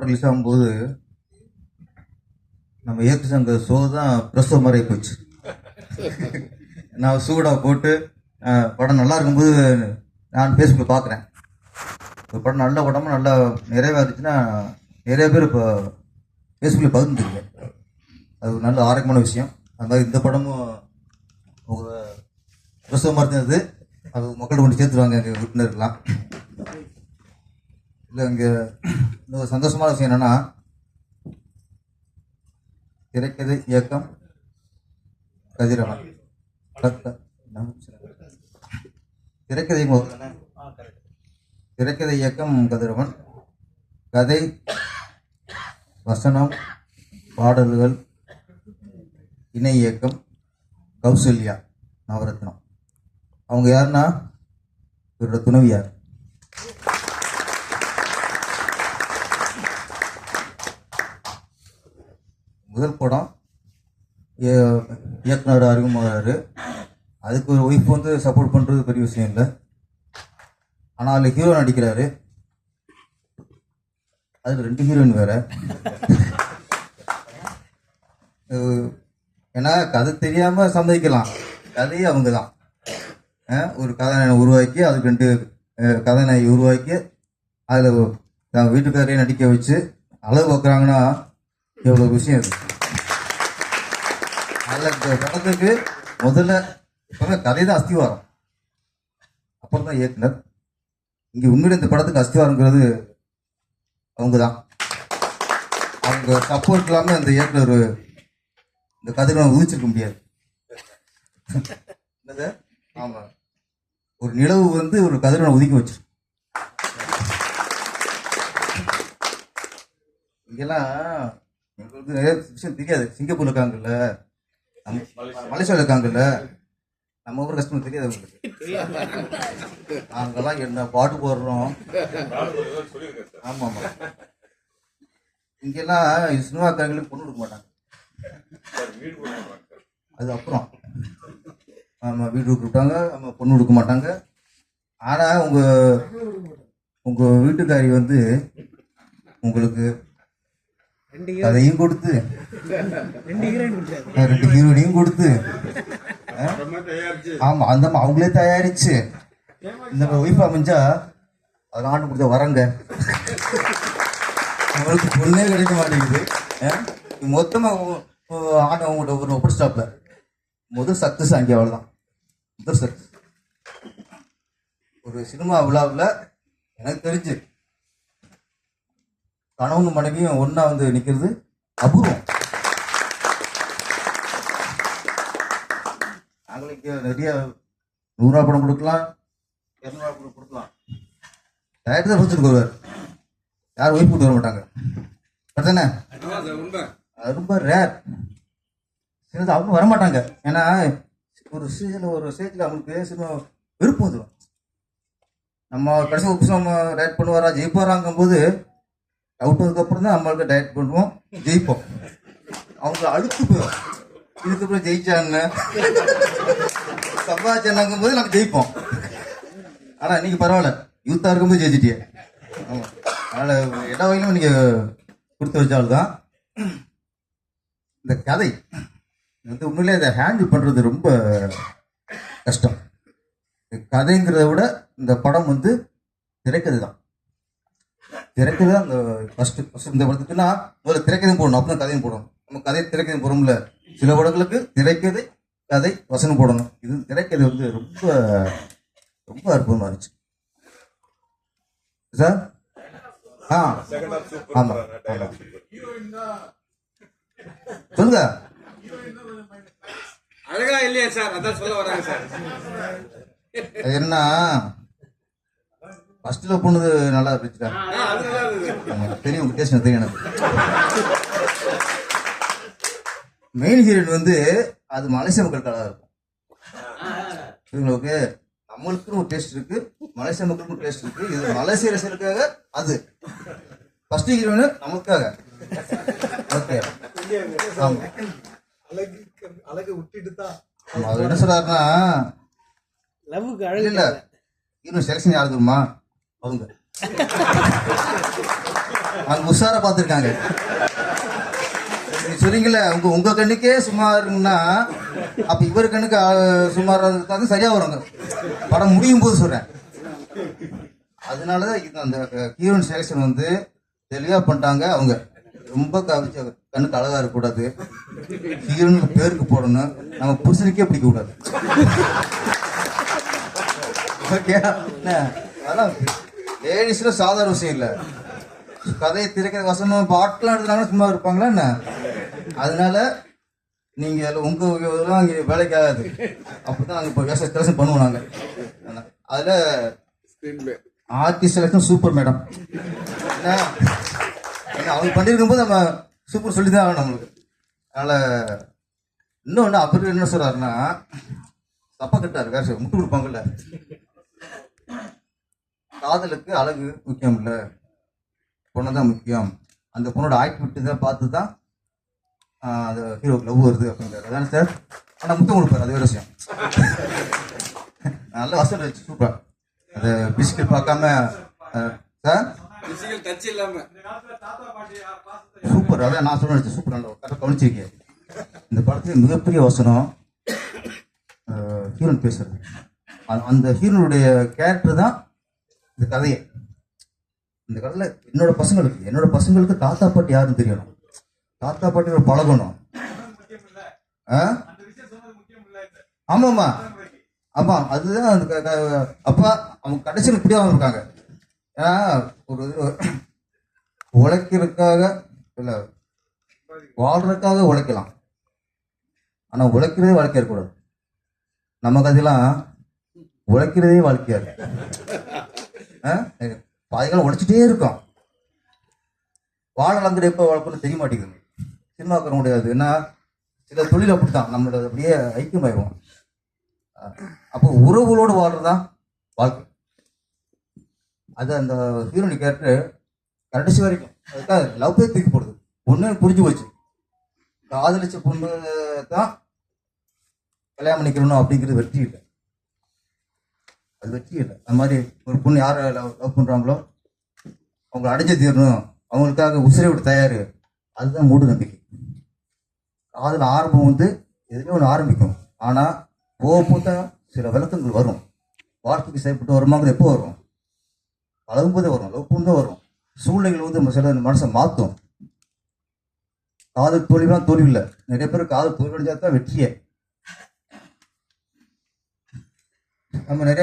படம் ரிலீஸ் ஆகும்போது நம்ம ஏற்று சங்க ஷோ தான் பிரசவ மாதிரி போச்சு. நான் சூடாக போட்டு படம் நல்லா இருக்கும்போது நான் ஃபேஸ்புக்கில் பார்க்குறேன். ஒரு படம் நல்ல படமும் நல்லா நிறைவாக இருந்துச்சுன்னா நிறைய பேர் இப்போ ஃபேஸ்புக்கில் பகிர்ந்துருக்கேன். அது ஒரு நல்ல ஆரோக்கியமான விஷயம். அது மாதிரி இந்த படமும் உங்கள் பிரசவ மாதிரி இருந்தது. அது மக்கள் கொண்டு சேர்த்துருவாங்க எங்கள் உறுப்பினர்கள்லாம். இல்லை இங்கே இன்னொரு சந்தோஷமான விஷயம் என்னென்னா, திரைக்கதை இயக்கம் கதிரவன். திரைக்கதை இயக்கம் கதிரவன், கதை வசனம் பாடல்கள் இணை இயக்கம் கௌசல்யா நவரத்னம். அவங்க யாருன்னா இவரோட துணைவியார். முதல் படம் இயக்குனர் அறிமுகமாகிறாரு. அதுக்கு ஒரு ஒய்ஃப் வந்து சப்போர்ட் பண்ணுறது பெரிய விஷயம் இல்லை. ஆனால் அதில் ஹீரோ நடிக்கிறாரு. அதில் 2 ஹீரோயின் வேற. ஏன்னா கதை தெரியாமல் சம்மதிக்கலாம். கதையே அவங்க தான். ஒரு கதாநாயகனை உருவாக்கி அதுக்கு 2 கதாநாயகி உருவாக்கி அதில் வீட்டுக்காரையே நடிக்க வச்சு அளவு பார்க்குறாங்கன்னா எவ்வளோ விஷயம் இது. அதில் இந்த படத்துக்கு முதல்ல இப்போவே கதை தான் அஸ்திவாரம், அப்புறம் தான் இயக்குனர். இங்கே உண்மையில இந்த படத்துக்கு அஸ்திவாரங்கிறது அவங்க தான். அவங்க சப்போர்ட் இல்லாமல் இந்த இயக்குனர் இந்த கதையை உதிச்சிருக்க முடியாது. என்னது? ஆமாம், ஒரு நிலவு வந்து ஒரு கதிரவனை ஒதுக்கி வச்சு. இங்கெல்லாம் எங்களுக்கு நிறைய விஷயம் தெரியாது. சிங்கப்பூர்ல இருக்காங்கல்ல, மலேசியாவில் இருக்காங்கல்ல, நம்ம ஊர் கஷ்டம் தெரியாது அவங்களுக்கு. நாங்கெல்லாம் என்ன பாட்டு போடுறோம். ஆமாம் ஆமாம், இங்கெல்லாம் சினிமாக்காரங்களுக்கு பொண்ணு கொடுக்க மாட்டாங்க. அது அப்புறம் ஆமாம், வீடு கொடுத்தாங்க, நம்ம பொண்ணு கொடுக்க மாட்டாங்க. ஆனால் உங்கள் வீட்டுக்காரி வந்து உங்களுக்கு கதையும் கொடுத்து 2 ஹீரோயினையும் கொடுத்து, ஆமாம் அந்த அவங்களே தயாரிச்சு இந்த ஒய்ஃப் அமைஞ்சா அது ஆண்டு கொடுத்த வரங்க. உங்களுக்கு பொண்ணே கிடைக்க மாட்டேங்குது. மொத்தமாக ஆண்டு அவங்கள்ட்ட ஒரு ஒப்பர் ஸ்டாப்ல முதல் சக்ஸஸ் அங்கே. அவ்வளோதான் முதல் சக்ஸஸ். ஒரு சினிமா விழாவில் எனக்கு தெரிஞ்சு கணவன் மனைவியும் ஒன்றா வந்து நிற்கிறது அபூர்வம். நாங்களும் இங்கே நிறைய 100 ரூபா படம் கொடுக்கலாம், 200 ரூபா படம் கொடுக்கலாம். டயட்டு தான் பிடிச்சிட்டு வருவார். யாரும் ஒய்ஃப் கூட்டு வர மாட்டாங்க. தானே? அது ரொம்ப ரேர். சிலது அவங்க வரமாட்டாங்க. ஏன்னா ஒரு ஸ்டேஜில் அவங்களுக்கு சின்ன விருப்பம் வந்துடும். நம்ம கடைசி புதுசு நம்ம டயட் பண்ணுவாரா ஜெயிப்பாராங்கும் போது அவுட் வந்ததுக்கப்புறம் தான் நம்மளுக்கு டயட் பண்ணுவோம், ஜெயிப்போம். அவங்க அழுத்து போயிடும். இதுக்கப்புறம் ஜெயிச்சாங்க சம்பாதிச்சாங்கும் போது நாங்கள் ஜெயிப்போம். ஆனால் இன்னைக்கு பரவாயில்ல, யூத்தாக இருக்கும்போது ஜெயிச்சிட்டியே. ஆமாம், அதனால் எல்லா வகையிலும் நீங்கள் கொடுத்து வச்சாலும் தான். இந்த கதை வந்து உண்மையிலே இதை ஹேண்டில் பண்ணுறது ரொம்ப கஷ்டம். கதைங்கிறத விட இந்த படம் வந்து திரைக்கதை தான். திரைக்கதை தான் இந்த ஃபஸ்ட்டு இந்த படத்துக்குன்னா முதல்ல திரைக்கதையும் போடணும், அப்போ தான் கதையும் போடணும். நம்ம கதை திரைக்கதையும் போடும்ல. சில படங்களுக்கு திரைக்கதை கதை வசனம் போடணும். இது திரைக்கதை வந்து ரொம்ப ரொம்ப அற்புதமாக இருந்துச்சு சார். ஆமாம் சொல்லுங்க. அழகா இல்லையா சார்? அதான் சொல்ல வராங்க சார். என்ன ஃபர்ஸ்ட்ல பொண்ணு நல்லா இருந்துச்சு. தெரியும், உங்க டேஸ்ட் தெரியும் எனக்கு. மெயின் ஹீரோயின் வந்து அது மலேசிய மக்களுக்கு அழகா இருக்கும். இவங்களுக்கு நம்மளுக்குன்னு ஒரு டேஸ்ட் இருக்கு, மலேசிய மக்களுக்கும் டேஸ்ட் இருக்கு. இது மலேசிய ரசிகர்களுக்காக, அது ஃபர்ஸ்ட் ஹீரோயின் நமக்காக. ஓகே, ஆமா, அழகு விட்டுட்டு தான் அவர் என்ன சொல்றாருன்னா, லவ்வுக்கு அழகு இல்ல இன்னும் செலக்ஷன் யாரு தெரியுமா? அவங்க அவங்க உஷாரா பார்த்துருக்காங்க. நீங்க சொல்றீங்கல்ல உங்க கண்ணுக்கே சுமாருன்னா அப்ப இவர் கண்ணுக்கு சுமாராக சரியா வருங்க. படம் முடியும் போது சொல்றேன். அதனாலதான் இது அந்த ஹீரோயின் செலெக்ஷன் வந்து தெளிவா பண்ணிட்டாங்க. அவங்க ரொம்ப கண்ணுக்கு அழகா இருக்கக்கூடாது, ஹீரோனுக்கு பேருக்கு போடணும், நம்ம புருஷனுக்கே பிடிக்க கூடாது. ஓகே, அதான் லேடிஸ்ல சாதாரண விஷயம் இல்லை. கதையை திரைக்கிற வசனம் பாட்டுலாம் எடுத்துனாங்கன்னா சும்மா இருப்பாங்களா என்ன? அதனால நீங்க உங்க இதெல்லாம் அங்கே வேலைக்கு ஆகாது. அப்படிதான் நாங்கள் இப்போ செலக்ஷன் பண்ணுவோம். நாங்கள் அதுல ஆர்டிஸ்ட் செலக்ஷன் சூப்பர் மேடம். அவங்க பண்ணிருக்கும் போது நம்ம சூப்பர் சொல்லி தான் ஆகணும் நம்மளுக்கு. அதனால இன்னொன்று அவர் என்ன சொல்றாருன்னா, தப்பா கட்டாரு வேற முட்டு கொடுப்பாங்கல்ல, காதலுக்கு அழகு முக்கியம் இல்லை, பொண்ணு தான் முக்கியம், அந்த பொண்ணோட ஆக்டிவிட்டி தான் பார்த்து தான் அது ஹீரோக்கு லவ் வருது அப்படிங்கிறாரு. அதானே சார்? ஆனால் முத்தம் கொடுப்பாரு, அது வேற விஷயம். நல்ல வசதி வச்சு சூப்பர். அது பிஸ்கட் பார்க்காம சார் சூப்பர். அதான் நான் சொல்ல சூப்பர். நல்ல கரெக்டாக கவனிச்சிருக்கேன். இந்த படத்துக்கு மிகப்பெரிய வசனம் ஹீரோன் பேசுறது. அந்த ஹீரோனுடைய கேரக்டர் தான் இந்த கதையை. இந்த கதையில என்னோட பசங்களுக்கு தாத்தா பாட்டி யாருன்னு தெரியணும், தாத்தா பாட்டியோட பழகணும். ஆமாம்மா ஆமா, அதுதான் அப்பா அவங்க கடைசியில் இப்படியாக இருக்காங்க. ஏன்னா ஒரு உழைக்கிறதுக்காக இல்லை, வாழ்றதுக்காக உழைக்கலாம், ஆனா உழைக்கிறதே வாழ்க்கையா இருக்கக்கூடாது. நம்ம கதையெல்லாம் உழைக்கிறதே வாழ்க்கையா இருக்கு. பாதிக்காலம் உழைச்சிட்டே இருக்கோம், வாழலாங்கிற எப்ப வளர்க்கணும்னு தெரிய மாட்டேங்குது. சினிமாக்கிற முடியாது. ஏன்னா சில தொழில் அப்படித்தான், நம்மளோட அப்படியே ஐக்கியமாயிருவோம். அப்போ உறவுகளோடு வாழ்றதுதான் வாழ்க்கை. அது அந்த ஹீரோனி கேரக்டர் கடைசி வரைக்கும் அதுக்காக லவ் பே தூக்கி போடுது. ஒண்ணு புரிஞ்சு போச்சு, காதலிச்ச பொண்ணு தான் கல்யாணம் பண்ணிக்கணும் அப்படிங்கிறது வெற்றி இல்லை. அது வெற்றி இல்லை. அந்த மாதிரி ஒரு பொண்ணு யாரை லவ் பண்றாங்களோ அவங்க அடைஞ்சு தீரணும், அவங்களுக்காக உசிரை விட்டு தயாரு, அதுதான் மூடு நம்பிக்கை. காதல் ஆரம்பம் வந்து எதுலேயும் ஒன்று ஆரம்பிக்கும், ஆனா போதான் சில விளக்கங்கள் வரும். வார்த்தைக்கு செயல்பட்டு வருமாங்கிறது எப்போ வரும்? பழகும்போதே வரும், லவ் பண்ணும் வரும். சூழ்நிலைகள் வந்து சில மனசை மாற்றும். காதல் தோல்விலாம் தோல்வி இல்லை. நிறைய பேர் காதல் தோல்வி அடைஞ்சா தான் வெற்றியே. நம்ம நிறைய